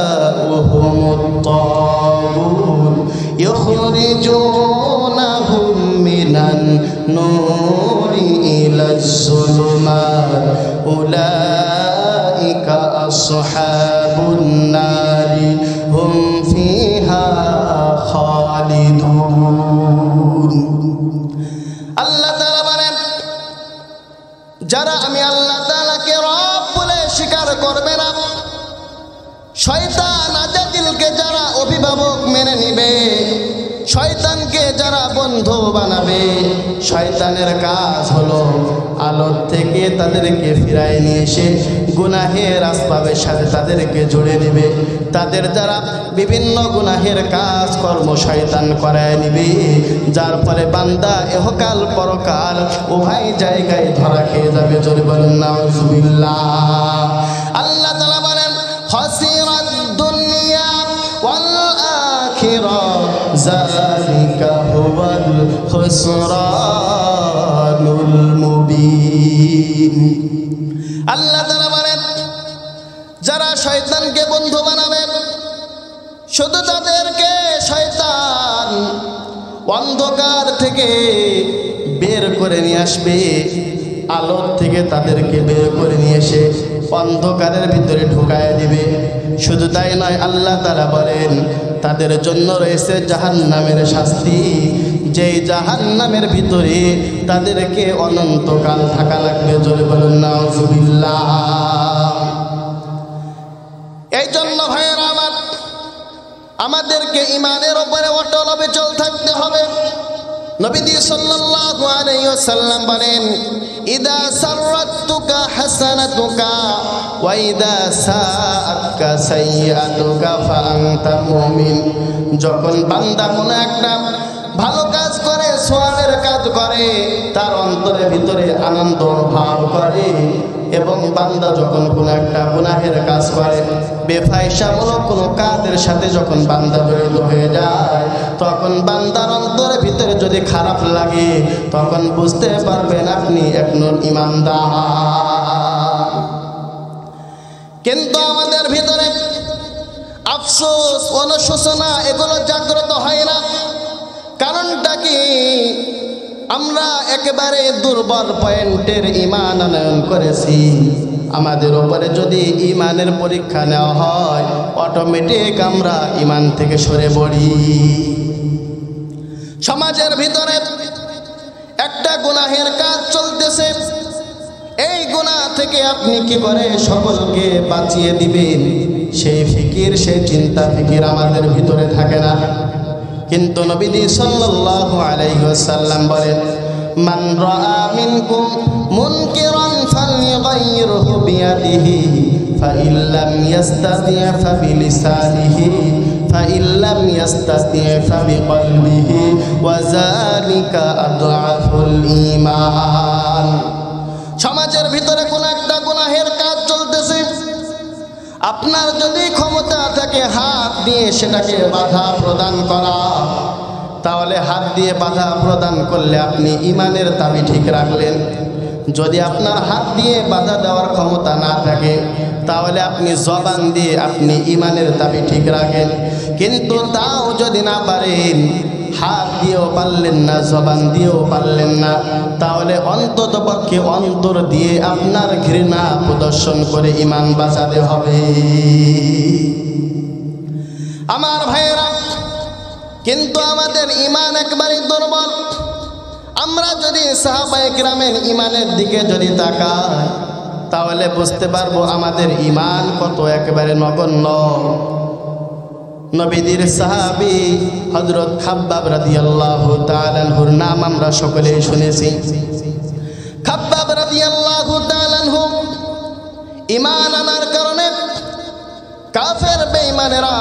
আউলিয়াউহুমুত তাগুত ইখরিজুনাহুম মিনান নূরি ইলাজ যুলুমাত উলাইকা আসহাবুন নারি হুম ফিহা খালিদুন আল্লাহ তাআলা বলেন যারা আমি আল্লাহ তাআলাকে রব বলে স্বীকার করবে না শয়তান আজাদিলকে যারা অভিভাবক মেনে নিবে শয়তানকে যারা বন্ধু বানাবে, শয়তানের কাজ হলো আলোর থেকে তাদেরকে ফিরায় নিয়ে এসে গুনাহের আসবাবের সাথে তাদেরকে জুড়ে নেবে। তাদের যারা বিভিন্ন গুনাহের কাজ কর্ম শয়তান করায় নিবে, যার ফলে বান্দা ইহকাল পরকাল উভয় জায়গায় ধরা খেয়ে যাবে। জোরে বলেন নাউজুবিল্লাহ। আল্লাহ তাআলা বলেন খাসিরাদ দুনিয়া ওয়াল আখিরা যালিকা হুয়াল খুসরানুল মুবিন। আল্লাহ তাআলা বলেন যারা শয়তানকে বন্ধু বানাবে, শুধু তাদেরকে শয়তান অন্ধকার থেকে বের করে নিয়ে আসবে, আলোর থেকে তাদেরকে বের করে নিয়ে এসে অন্ধকারের ভিতরে ঢুকায় দিবে। শুধু তাই নয়, আল্লাহ তাআলা বলেন তাদের জন্য রয়েছে জাহান্নামের শাস্তি, যেই জাহান্নামের ভিতরে তাদেরকে অনন্তকাল থাকা লাগবে। জোরে বলুন নাউজুবিল্লাহ। এই জন্য ভাইয়েরা আমার, আমাদেরকে ইমানের উপরে অটল অবিচল থাকতে হবে। নবীজি সাল্লাল্লাহু আলাইহি ওয়াসাল্লাম বলেন ইদা সাররাতুকা হাসানাতুকা ওয়া ইদা সাআতকা সাইয়্যাতুকা ফাআনতা মুমিন। যখন বান্দা কোনো একটা ভালো কাজ করে, সওয়াবের কাজ করে, তার অন্তরের ভিতরে আনন্দ ভাব করে, এবং বান্দা যখন কোনো একটা গুনাহের কাজ করে, বেফায়সামূলক কোনো কাজের সাথে যখন বান্দা জড়িত হয়ে যায়, তখন বান্দার অন্তরের ভিতরে যদি খারাপ লাগে, তখন বুঝতে পারবেন আপনি একজন ঈমানদার। কিন্তু আমাদের ভিতরে আফসোস, অনুশোচনা এগুলো জাগ্রত হয় না। কারণটা কি? আমরা একেবারে দুর্বল পয়েন্টের ঈমান আনয়ন করেছি। আমাদের উপরে যদি ঈমানের পরীক্ষা নেওয়া হয়, অটোমেটিক আমরা ঈমান থেকে সরে পড়ি। সমাজের ভিতরে একটা গুনাহের কাজ চলতেছে, এই গুনাহ থেকে আপনি কি করে সকলকে বাঁচিয়ে দিবেন, সেই ফিকির, সেই চিন্তা ফিকির আমাদের ভিতরে থাকে না। কিন্তু নবীজি সাল্লাল্লাহু আলাইহি ওয়াসাল্লাম বলেন মান রাআ মিনকুম মুনকিরান ফালইগাইরহু বিয়াদিহি ফাইন লাম ইয়াস্তাতি' ফাবিলিসানিহি ফাইন লাম ইয়াস্তাতি' ফাবিকলবিহি ওয়া যালিকা আদআফুল ঈমান। সমাজের ভিতরে কোন একটা গুনাহের কাজ চলতেছে, আপনার যদি ক্ষমতা থাকে হাত দিয়ে সেটাকে বাধা প্রদান করা, তাহলে হাত দিয়ে বাধা প্রদান করলে আপনি ঈমানের দাবি ঠিক রাখলেন। যদি আপনার হাত দিয়ে বাধা দেওয়ার ক্ষমতা না থাকে, তাহলে আপনি জবান দিয়ে আপনি ঈমানের দাবি ঠিক রাখেন। কিন্তু তাও যদি না পারেন, হাত দিয়েও পারলেন না, জবান দিয়েও পারলেন না, তাহলে অন্তত পক্ষে অন্তর দিয়ে আপনার ঘৃণা প্রদর্শন করে ঈমান বাঁচাতে হবে। আমার ভাইয়েরা, কিন্তু আমাদের ঈমান একবারে দুর্বল। আমরা যদি সাহাবায়ে কিরামের ঈমানের দিকে যদি তাকাই, তাহলে বুঝতে পারবো আমাদের ঈমান কত একেবারে নগণ্য। নবীজির সাহাবী হযরত খাব্বাব রাদিয়াল্লাহু তাআলা আনহুর নাম আমরা সকলেই শুনেছি। খাব্বাব রাদিয়াল্লাহু তাআলা আনহু ঈমান আনার কারণে কাফের বেঈমানেরা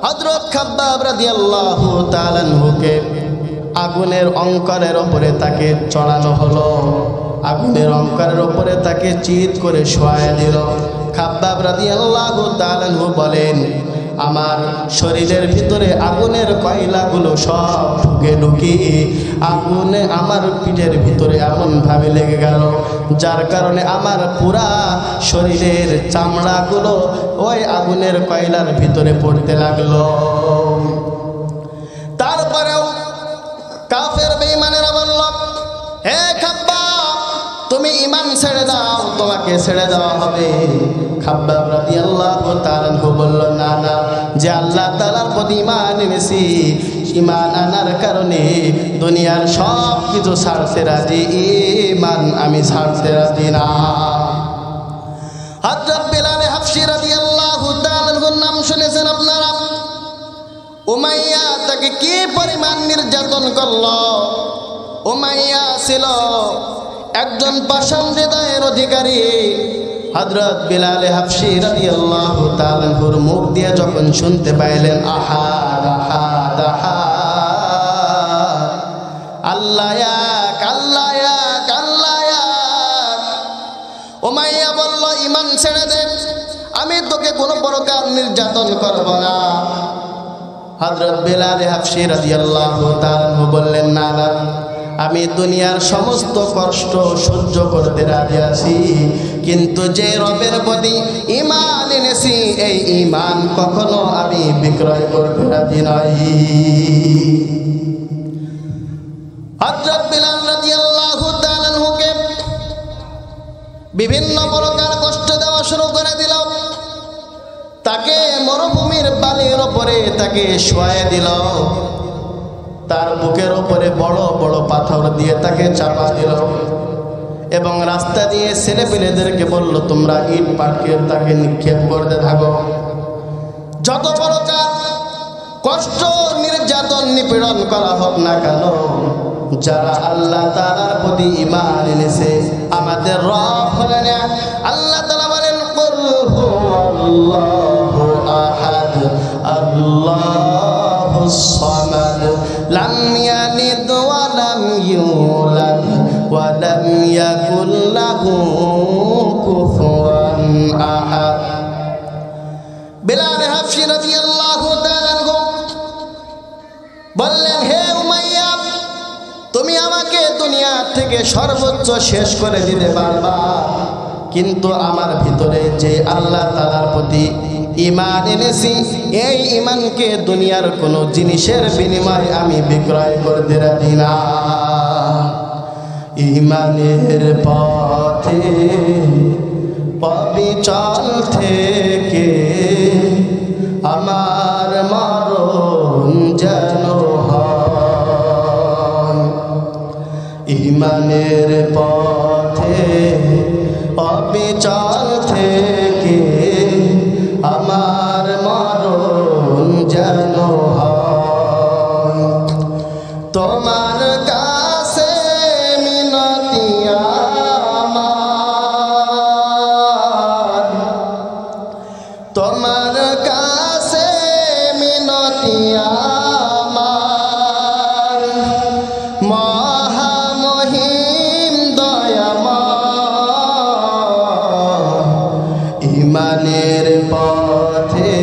হযরত খাব্বাব রাদিয়াল্লাহু তাআলা আনহুকে আগুনের অঙ্কারের উপরে তাকে চড়ানো হলো, আগুনের অঙ্কারের উপরে তাকে চিৎ করে শোয়ায় দিল। খাব্বাব রাদিয়াল্লাহু তাআলা আনহু বলেন আমার শরীরের ভিতরে আগুনের কয়লাগুলো সব ঢুকে ঢুকিয়ে আগুনে আমার পিঠের ভিতরে এমনভাবে লেগে গেল, যার কারণে আমার পুরা শরীরের চামড়াগুলো ওই আগুনের কয়লার ভিতরে পড়তে লাগলো। তারপরেও কাফের বেঈমানেরা বলল, হে খাব্বাব, তুমি ঈমান ছেড়ে দাও, তোমাকে ছেড়ে দেওয়া হবে। খাব্বাব রাদিয়াল্লাহু তাআলা আনহু বলল, না না, যে আল্লাহ তাআলার প্রতি ঈমান এনেছি, ঈমান আনার কারণে দুনিয়ার সব কিছু ছাড়তে রাজি, ঈমান আমি ছাড়তে রাজি না। হযরত বিলাল হাবশী রাদিয়াল্লাহু তাআলা আনহুর নাম শুনেছেন আপনারা? উমাইয়া তাকে কি পরিমাণ নির্যাতন করল। উমাইয়া ছিল একজন পাষাণ হৃদয়ের অধিকারী। হযরত বিলাল হাবশী রাদিয়াল্লাহু তাআলা আনহুর মুখ দিয়ে যখন শুনতে পাইলেন আহাদ আহাদ আহাদ, আল্লাহ এক আল্লাহ এক আল্লাহ এক, উমাইয়া বলল ঈমান ছেড়ে দে, আমি তোকে কোনো প্রকার নির্যাতন করব না। হযরত বিলাল হাবশী রাদিয়াল্লাহু তাআলা আনহু বললেন না না, আমি দুনিয়ার সমস্ত কষ্ট সহ্য করতে রাজি আছি, কিন্তু যে রবের প্রতি ঈমান এনেছি এই ঈমান কখনো আমি বিক্রয় করতে রাজি নই। হযরত বিলাল রাদিয়াল্লাহু তাআলা আনহুকে বিভিন্ন প্রকার কষ্ট দেওয়া শুরু করে দিল। তাকে মরুভূমির বালির উপরে তাকে শোয়ায় দিল, তার বুকের উপরে বড় বড় পাথর দিয়ে তাকে চাপা দিল এবং রাস্তা দিয়ে ছেলেপেলেদেরকে বলল তোমরা ইট পাটকেল তাকে নিক্ষেপ করতে থাকো। যত প্রকার কষ্ট নির্যাতন নিপীড়ন করা হোক না কেন, যারা আল্লাহ তাআলার প্রতি ঈমান এনেছে, আমাদের রব হলেন এক। আল্লাহ তাআলা বলেন কুল হুয়াল্লাহু আহাদ আল্লাহুস সামাদ লাম ইয়ালিদ ওয়া লাম ইউলাদ ওয়া লাম ইয়াকুল লাহু কুফুয়ান আহাদ। বিলাল হাবশী রাদিয়াল্লাহু তাআলা আনহু বললেন হে উমাইয়া, তুমি আমাকে দুনিয়া থেকে সর্বোচ্চ শেষ করে দিতে পারবা, কিন্তু আমার ভিতরে যে আল্লাহ তাআলার প্রতি ঈমান এনেছি এই ঈমানকে দুনিয়ার কোনো জিনিসের বিনিময়ে আমি বিক্রয় করতে রাজি না। ঈমানের পথে অবিচল থেকে আমার মরণ যেন হয়। ঈমানের পথে অবিচল থেকে আমার মরণ যেন হয়। তোমার কাছে মিনতি আমার, তোমার কাছে মিনতি আমার, মহামহিম দয়াময়। ঈমানের পথে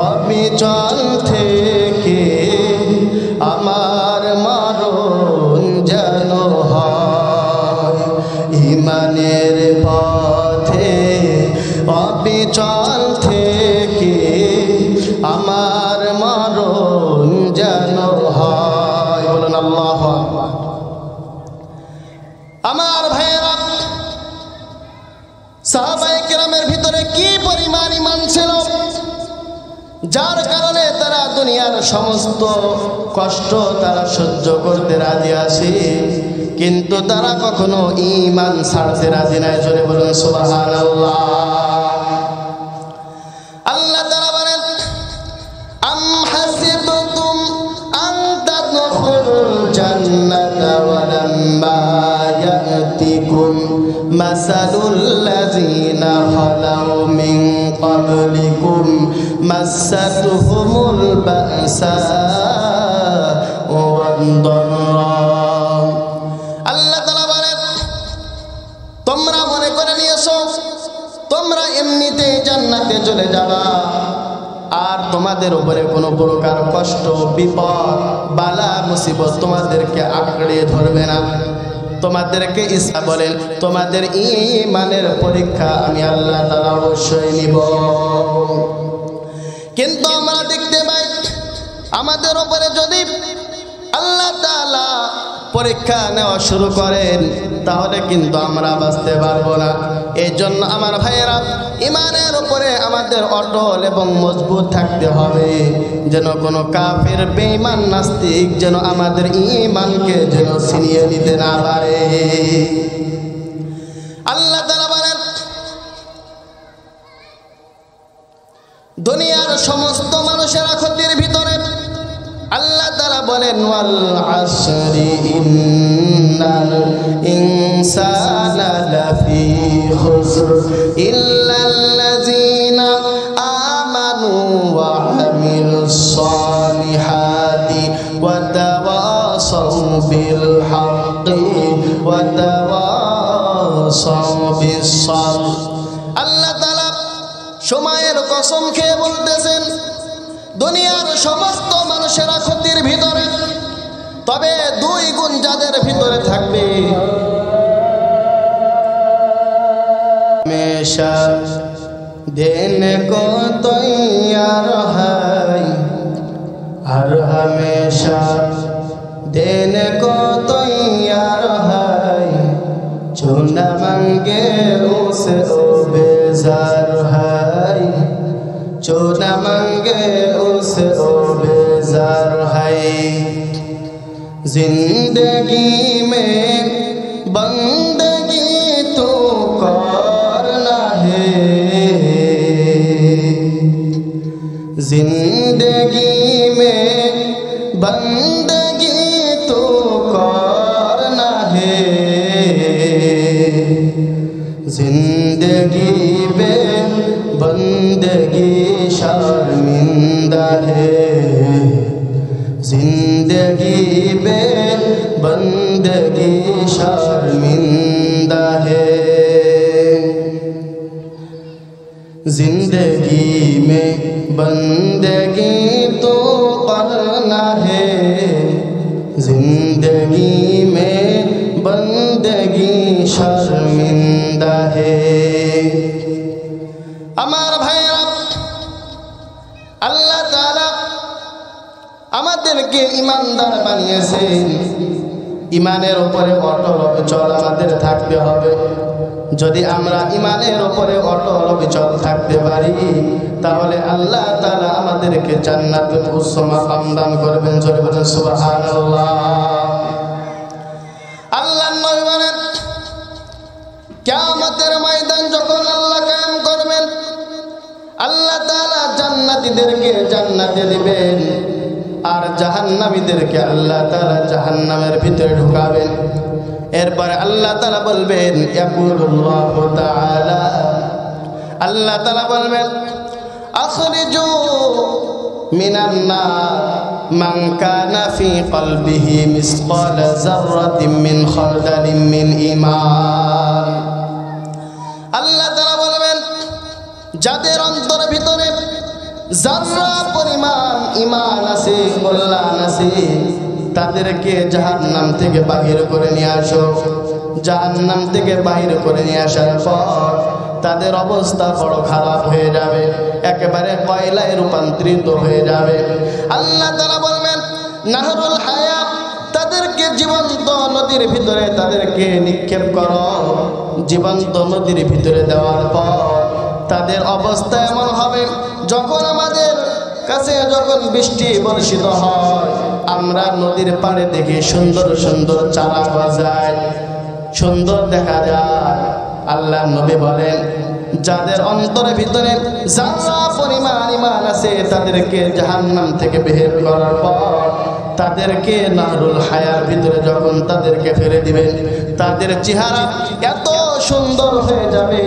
অবিচল থেকে আমার মরণ যেন হয়। ঈমানের পথে অবিচল থেকে আমার মরণ যেন হয়। বলুন আল্লাহু আকবার। আমার ভাইয়েরা, সাহাবায়ে কেরামের ভিতরে কি পরিমাণ ঈমান ছিল, যার কারণে তারা দুনিয়ার সমস্ত কষ্ট তারা সহ্য করতে রাজি আছে, কিন্তু তারা কখনো ঈমান ছাড়তে রাজি নাই। জোরে বলুন সুবহানাল্লাহ। আল্লাহ তাআলা বলেন আম হাসিবতুম আন তাদখুলুল জান্নাতা ওয়া লাম্মা ইয়াতিকুম মাসালুল লাযিনা খালাউ মিন ক্বাবলিকুম মাসাতুহুমুল বা'সা ওয়াদ দাররা। আল্লাহ তাআলা বলেন তোমরা মনে করে নিয়েছো তোমরা এমনিতেই জান্নাতে চলে যাবা, আর তোমাদের উপরে কোনো প্রকার কষ্ট বিপদ বালা মুসিবত তোমাদেরকে আঁকড়ে ধরবে না। তোমাদেরকে ঈসা বলেন তোমাদের ঈমানের পরীক্ষা আমি আল্লাহ তাআলা অবশ্যই নিব। কিন্তু আমরা দেখতে পাই আমাদের উপরে যদি আল্লাহ তাআলা পরীক্ষা নেওয়া শুরু করেন তাহলে কিন্তু আমরা বাঁচতে পারবো না। এই জন্য আমার ভাইয়েরা, ঈমানের উপরে আমাদের অটল এবং মজবুত থাকতে হবে, যেন কোনো কাফের বেঈমান নাস্তিক যেন আমাদের ঈমানকে যেন ছিনিয়ে নিতে না পারে। আল্লাহ তাআলা বলেন দুনিয়ার সমস্ত মানুষেরা ক্ষতির ভিতর তাআলা বলেন ওয়াল আসরি ইন্নাল ইনসানা লাফি খুসর ইল্লাল্লাযীনা আমানু ওয়া আমিলুস সালিহাতি ওয়া তাওয়াসাউ বিল হাক্কি ওয়া তাওয়াসাউ বিস সাবর। আল্লাহ তাআলা সময়ের কসম খেয়ে বলতেছেন দুনিয়ার সমস্ত মানুষেরা ক্ষতির ভিতরে, তবে দুই গুণ যাদের ভিতরে থাকবে हमेशा देने को तैयार है हर हमेशा देने को तैयार है जो न मांगे उसे ओ बेजार है जो न मांगे उसे ओ बेजार है। जिंदगी में बंदगी तो करना है जिंदगी में बंदगी तो करना है जिंदगी में बंदगी शर्मिंदा है जिंदगी में बंदगी शर्मिंदा है जिंदगी में बंदगी तो करना है जिंदगी में बंदगी शर्मिंदा है। আমার ভাইরা আল্লাহ তাআলা আমাদেরকে ঈমানদার বানিয়েছেন, ঈমানের উপরে অটল অবিচল আমাদের থাকতে হবে। যদি আমরা ঈমানের উপরে অটল অবিচল থাকতে পারি তাহলে আল্লাহ তাআলা আমাদেরকে জান্নাতুল উচ্চ মাকাম দান করবেন। জোরে বলেন সুবহানাল্লাহ। আল্লাহর নবী বলেন কিয়ামতের ময়দান যখন আল্লাহ কায়েম করবেন আল্লাহ তাআলা জান্নাতীদেরকে জান্নাতে দিবেন আর জাহান্নামীদেরকে আল্লাহ তাআলা জাহান্নামের ভিতরে ঢুকাবেন। এরপরে আল্লাহ তাআলা বলবেন ইয়াকুলুল্লাহু তাআলা আল্লাহ তাআলা বলবেন আখরিজু মিনান নার মান কানা ফি কলবিহি মিসকালা যাররাতিন মিন খারদালিন মিন ঈমান। আল্লাহ তাআলা বলবেন যাদের অন্তরের ভিতরে যারা পরিমাণ ঈমান আছে কল্যাণ আছে তাদেরকে জাহান্নাম থেকে বাহির করে নিয়ে আসো। জাহান্নাম থেকে বাহির করে নিয়ে আসার পর তাদের অবস্থা বড় খারাপ হয়ে যাবে, একেবারে কয়লায় রূপান্তরিত হয়ে যাবে। আল্লাহ তাআলা বলবেন নাহরুল হায়াত তাদেরকে জীবন্ত নদীর ভিতরে তাদেরকে নিক্ষেপ করো। জীবন্ত নদীর ভিতরে দেওয়ার পর তাদের অবস্থা এমন হবে যখন আমাদের কাছে যখন বৃষ্টি বর্ষিত হয় আমরা নদীর পাড়ে দেখি সুন্দর সুন্দর চারা গজায়, সুন্দর দেখা যায়। আল্লাহ নবী বলেন যাদের অন্তরের ভিতরে যারা পরিমাণ ঈমান আছে তাদেরকে জাহান্নাম থেকে বের করার পর তাদেরকে নাহরুল হায়ার ভিতরে যখন তাদেরকে ফেলে দিবেন তাদের চেহারা এত সুন্দর হয়ে যাবে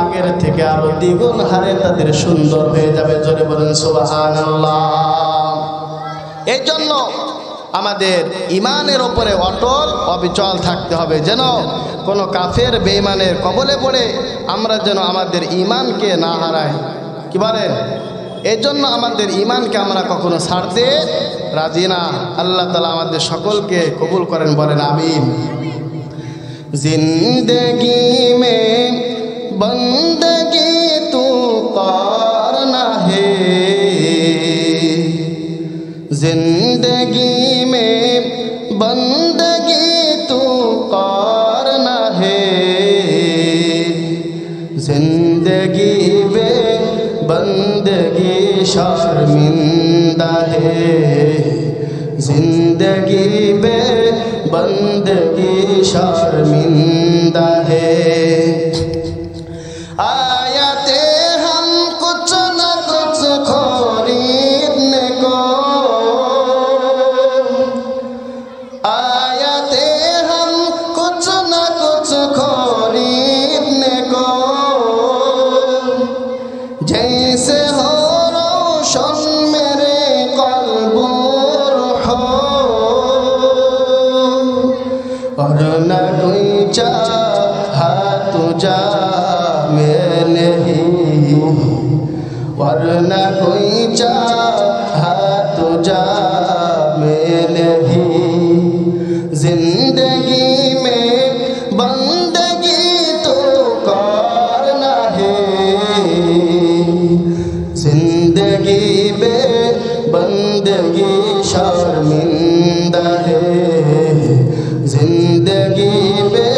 আগের থেকে আরো দ্বিগুণ হারে তাদের সুন্দর হয়ে যাবে। জোরে বলেন সুবহানাল্লাহ। এই জন্য আমাদের ঈমানের উপরে অটল অবিচল থাকতে হবে, যেন কোনো কাফের বেঈমানের কবলে পড়ে আমরা যেন আমাদের ঈমানকে না হারাই। কি বলেন? এই জন্য আমাদের ঈমানকে আমরা কখনো ছাড়তে রাজি না। আল্লাহ তাআলা আমাদের সকলকে কবুল করেন, বলেন আমিন। জিন্দগি মে বন্দগি তু করনা হে जिंदगी में बंदगी तू करना है जिंदगी में बंदगी शर्मिंदा है जिंदगी में बंदगी शर्मिंदा है। आयाते हम कुछ न कुछ खरीदने को और न कोई चाहा तुझा में नहीं, और न कोई चाहा तुझा में नहीं। जिंदगी में बंदगी तो करना है, जिंदगी में बंदगी शर्मिंदा है, जिंदगी में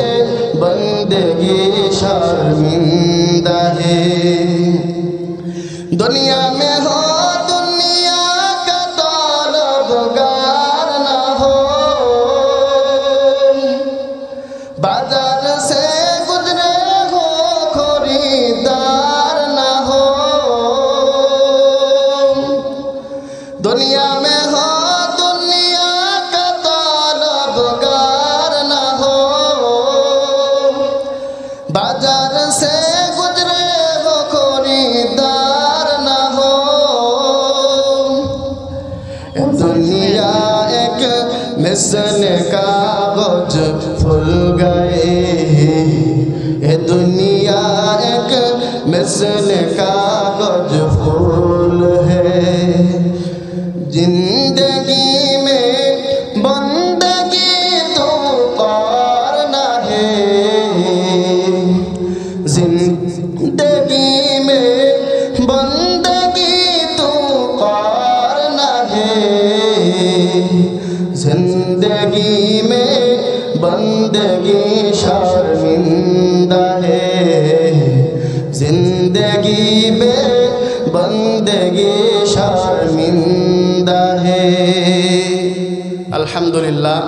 बंदगी शर्मिंदा है। दुनिया में हो दुनिया का तलबगार ना हो, बाजार से गुजरे हो खरीदार ना हो। दुनिया में हो दुनिया का तलबगार ना हो, बाजार से गुजरे हो खरीदार ना हो। दुनिया एक मिसल कागज फूल गए, ये दुनिया एक मिसल कागज फूल है। जिंदगी में बंदगी तो करना है, जिंदगी में बंदगी तो करना है, जिंदगी में बंदगी शर्मिंदा है, जिंदगी में बंदगी शर्मिंदा है। अल्हम्दुलिल्लाह।